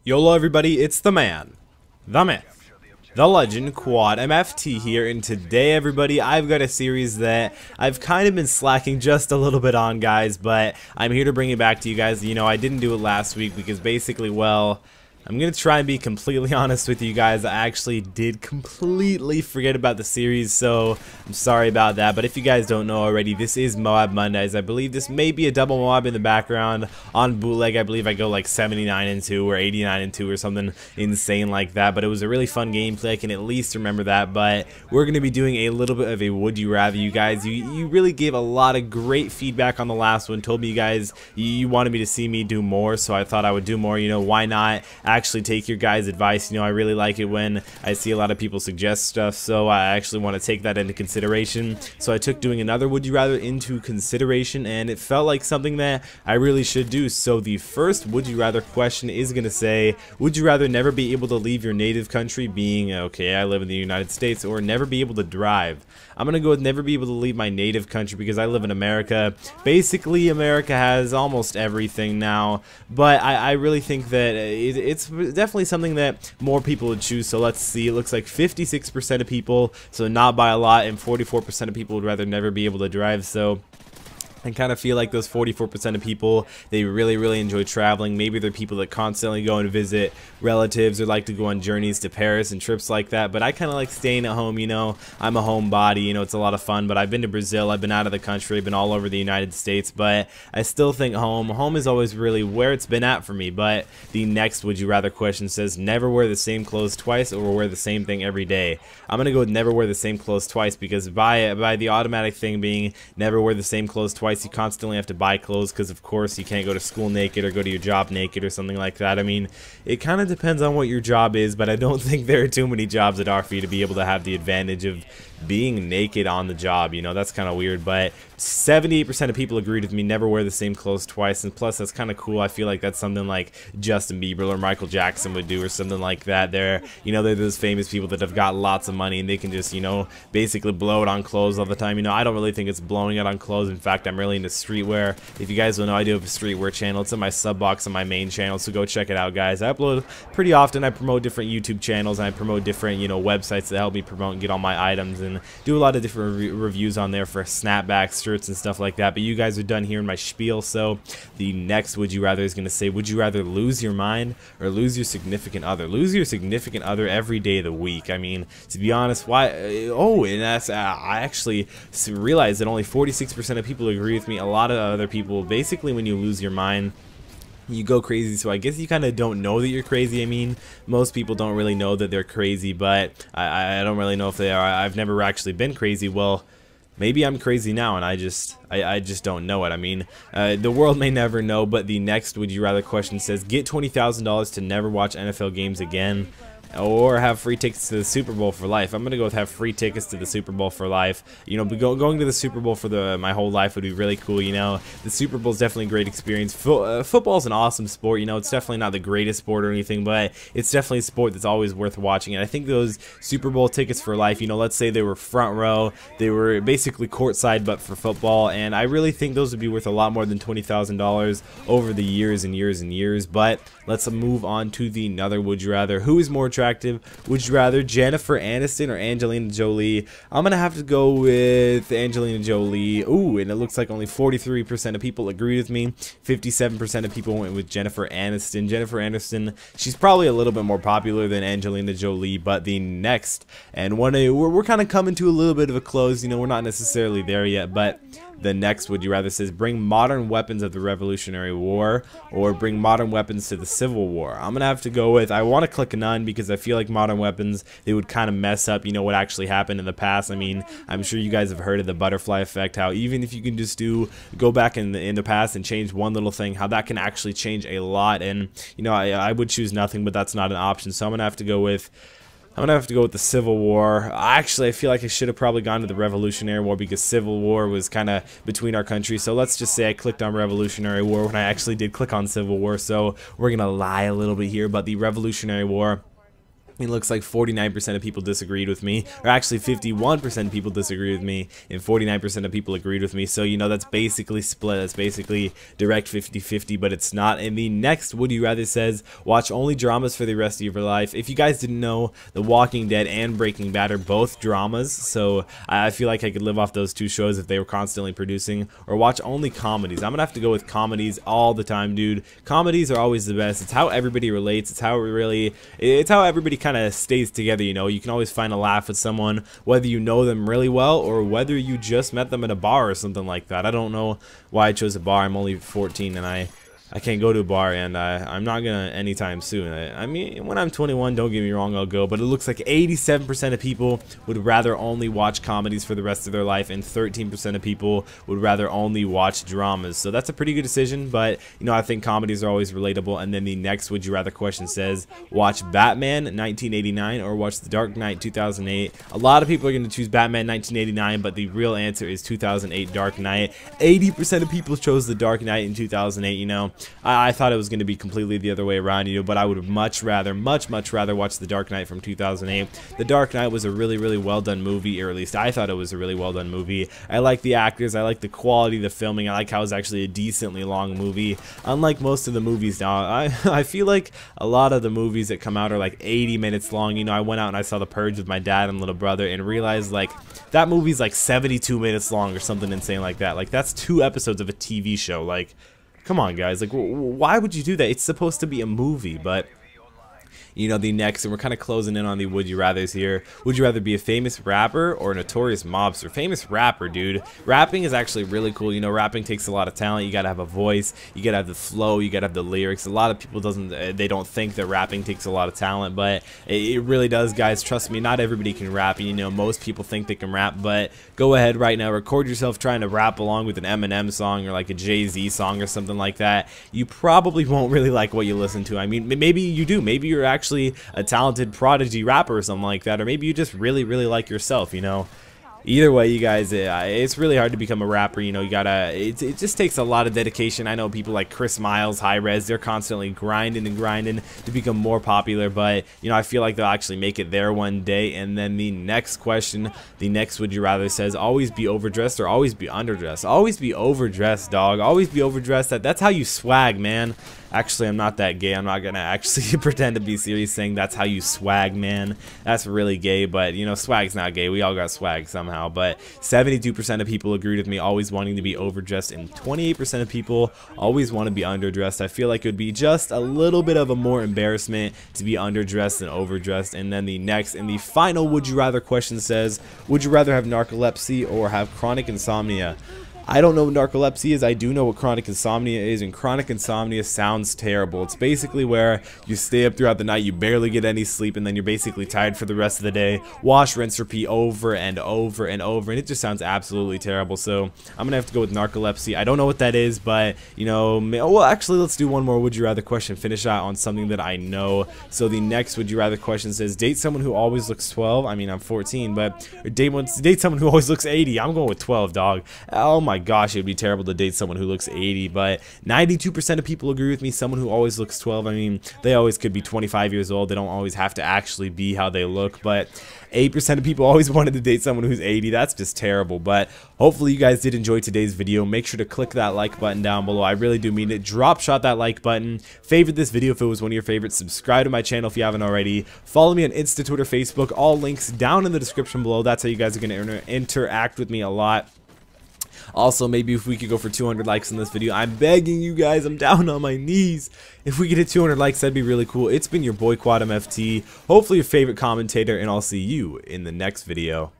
YOLO everybody, it's the man, the myth, the legend, Quad MFT here, and today everybody I've got a series that I've kind of been slacking just a little bit on, guys, but I'm here to bring it back to you guys. You know, I didn't do it last week because basically, well, I'm going to try and be completely honest with you guys. I actually did completely forget about the series, so I'm sorry about that. But if you guys don't know already, this is MOAB Mondays. I believe this may be a double MOAB in the background. On Bootleg, I believe I go like 79-2 or 89-2 or something insane like that. But it was a really fun gameplay. I can at least remember that. But we're going to be doing a little bit of a would you rather. You guys, you really gave a lot of great feedback on the last one. Told me you guys you wanted me to see me do more, so I thought I would do more. You know, why not actually take your guys' advice? You know, I really like it when I see a lot of people suggest stuff, so I actually want to take that into consideration. So I took doing another would you rather into consideration, and it felt like something that I really should do. So the first would you rather question is going to say, would you rather never be able to leave your native country, being, okay, I live in the United States, or never be able to drive? I'm going to go with never be able to leave my native country because I live in America. Basically, America has almost everything now, but I really think that it's definitely something that more people would choose. So let's see, it looks like 56% of people, so not by a lot, and 44% of people would rather never be able to drive. So I kind of feel like those 44% of people, they really enjoy traveling. Maybe they're people that constantly go and visit relatives or like to go on journeys to Paris and trips like that. But I kind of like staying at home, you know. I'm a homebody, you know, it's a lot of fun. But I've been to Brazil, I've been out of the country, I've been all over the United States. But I still think home is always really where it's been at for me. But the next would you rather question says, never wear the same clothes twice or wear the same thing every day. I'm going to go with never wear the same clothes twice, because by the automatic thing being never wear the same clothes twice, you constantly have to buy clothes, because of course you can't go to school naked or go to your job naked or something like that. I mean, it kind of depends on what your job is, but I don't think there are too many jobs that are for you to be able to have the advantage of being naked on the job. You know, that's kind of weird. But 78% of people agreed with me, never wear the same clothes twice, and plus that's kind of cool. I feel like that's something like Justin Bieber or Michael Jackson would do or something like that. They're those famous people that have got lots of money and they can just, you know, basically blow it on clothes all the time. You know, I don't really think it's blowing it on clothes. In fact, I'm really into streetwear. If you guys don't know, I do have a streetwear channel. It's in my sub box on my main channel, so go check it out, guys. I upload pretty often. I promote different YouTube channels and I promote different, you know, websites that help me promote and get all my items, and do a lot of different reviews on there for snapbacks, shirts, and stuff like that. But you guys are done hearing my spiel, so the next would you rather is going to say, would you rather lose your mind or lose your significant other? Lose your significant other every day of the week. I mean, to be honest, why? Oh, and that's I actually realized that only 46% of people agree with me. A lot of other people, basically, when you lose your mind, you go crazy. So I guess you kind of don't know that you're crazy. I mean, most people don't really know that they're crazy, but I don't really know if they are. I've never actually been crazy. Well, maybe I'm crazy now and I just don't know it. I mean, the world may never know. But the next would you rather question says, get $20,000 to never watch NFL games again, or have free tickets to the Super Bowl for life. I'm gonna go with have free tickets to the Super Bowl for life. You know, going to the Super Bowl for my whole life would be really cool. You know, the Super Bowl is definitely a great experience. Football's an awesome sport. You know, it's definitely not the greatest sport or anything, but it's definitely a sport that's always worth watching. And I think those Super Bowl tickets for life, you know, let's say they were front row, they were basically courtside but for football, and I really think those would be worth a lot more than $20,000 over the years and years and years. But let's move on to the another would you rather. Who is more attractive? Would you rather Jennifer Aniston or Angelina Jolie? I'm gonna have to go with Angelina Jolie. Ooh, and it looks like only 43% of people agreed with me. 57% of people went with Jennifer Aniston. Jennifer Aniston, she's probably a little bit more popular than Angelina Jolie. But the next, and we're kind of coming to a little bit of a close. You know, we're not necessarily there yet, but the next would you rather says, bring modern weapons of the Revolutionary War or bring modern weapons to the Civil War. I'm gonna have to go with, I want to click none, because I feel like modern weapons, they would kind of mess up, you know, what actually happened in the past. I mean, I'm sure you guys have heard of the butterfly effect, how even if you can just go back in the past and change one little thing, how that can actually change a lot. And you know, I would choose nothing, but that's not an option. So I'm gonna have to go with the Civil War. Actually, I feel like I should have probably gone to the Revolutionary War, because Civil War was kind of between our countries. So let's just say I clicked on Revolutionary War when I actually did click on Civil War. So we're going to lie a little bit here, but the Revolutionary War, It looks like 49% of people disagreed with me, or actually 51% of people disagreed with me, and 49% of people agreed with me. So, you know, that's basically split. That's basically direct 50-50, but it's not. And the next Would You Rather says, watch only dramas for the rest of your life. If you guys didn't know, The Walking Dead and Breaking Bad are both dramas, so I feel like I could live off those two shows if they were constantly producing, or watch only comedies. I'm gonna have to go with comedies all the time, dude. Comedies are always the best. It's how everybody relates. It's how everybody kind of stays together. You know, you can always find a laugh with someone, whether you know them really well or whether you just met them at a bar or something like that. I don't know why I chose a bar. I'm only 14 and I can't go to a bar, and I'm not gonna anytime soon. I mean, when I'm 21, don't get me wrong, I'll go, but it looks like 87% of people would rather only watch comedies for the rest of their life, and 13% of people would rather only watch dramas. So that's a pretty good decision, but you know, I think comedies are always relatable. And then the next Would You Rather question says, watch Batman 1989 or watch The Dark Knight 2008. A lot of people are gonna choose Batman 1989, but the real answer is 2008 Dark Knight. 80% of people chose The Dark Knight in 2008, you know. I thought it was going to be completely the other way around, you know, but I would much rather watch The Dark Knight from 2008. The Dark Knight was a really well done movie, or at least I thought it was a really well done movie. I like the actors, I like the quality of the filming, I like how it's actually a decently long movie. Unlike most of the movies now, I feel like a lot of the movies that come out are like 80 minutes long. You know, I went out and I saw The Purge with my dad and little brother and realized like that movie's like 72 minutes long or something insane like that. Like that's 2 episodes of a TV show. Like, come on, guys. Like, why would you do that? It's supposed to be a movie, but you know, the next, and we're kind of closing in on the Would You Rathers here. Would you rather be a famous rapper or a notorious mobster? Famous rapper, dude. Rapping is actually really cool. You know, rapping takes a lot of talent. You gotta have a voice. You gotta have the flow. You gotta have the lyrics. A lot of people they don't think that rapping takes a lot of talent, but it really does, guys. Trust me, not everybody can rap. You know, most people think they can rap, but go ahead right now, record yourself trying to rap along with an Eminem song or like a Jay-Z song or something like that. You probably won't really like what you listen to. I mean, maybe you do. Maybe you're actually a talented prodigy rapper or something like that, or maybe you just really like yourself, you know. Either way, you guys, it's really hard to become a rapper. You know, you gotta, it just takes a lot of dedication. I know people like Chris Miles, High Res, they're constantly grinding to become more popular, but you know, I feel like they'll actually make it there one day. And then the next question, the next Would You Rather says, always be overdressed or always be underdressed? Always be overdressed, dog. Always be overdressed. That's how you swag, man. Actually, I'm not that gay. I'm not gonna actually pretend to be serious saying that's how you swag, man. That's really gay, but you know, swag's not gay. We all got swag somehow. But 72% of people agreed with me always wanting to be overdressed, and 28% of people always want to be underdressed. I feel like it would be just a little bit of a more embarrassment to be underdressed than overdressed. And then the next and the final Would You Rather question says, would you rather have narcolepsy or have chronic insomnia? I don't know what narcolepsy is. I do know what chronic insomnia is, and chronic insomnia sounds terrible. It's basically where you stay up throughout the night, you barely get any sleep, and then you're basically tired for the rest of the day. Wash, rinse, repeat over and over and over, and it just sounds absolutely terrible. So I'm gonna have to go with narcolepsy. I don't know what that is, but you know, well, actually, let's do one more Would You Rather question. Finish out on something that I know. So the next Would You Rather question says, date someone who always looks 12. I mean, I'm 14, but date someone who always looks 80. I'm going with 12, dog. Oh my gosh, it would be terrible to date someone who looks 80, but 92% of people agree with me. Someone who always looks 12. I mean, they always could be 25 years old. They don't always have to actually be how they look, but 8% of people always wanted to date someone who's 80. That's just terrible. But hopefully you guys did enjoy today's video. Make sure to click that like button down below. I really do mean it. Drop shot that like button. Favorite this video if it was one of your favorites. Subscribe to my channel if you haven't already. Follow me on Insta, Twitter, Facebook. All links down in the description below. That's how you guys are going to interact with me a lot. Also, maybe if we could go for 200 likes in this video, I'm begging you guys, I'm down on my knees. If we could hit 200 likes, that'd be really cool. It's been your boy Quad MFT, hopefully your favorite commentator, and I'll see you in the next video.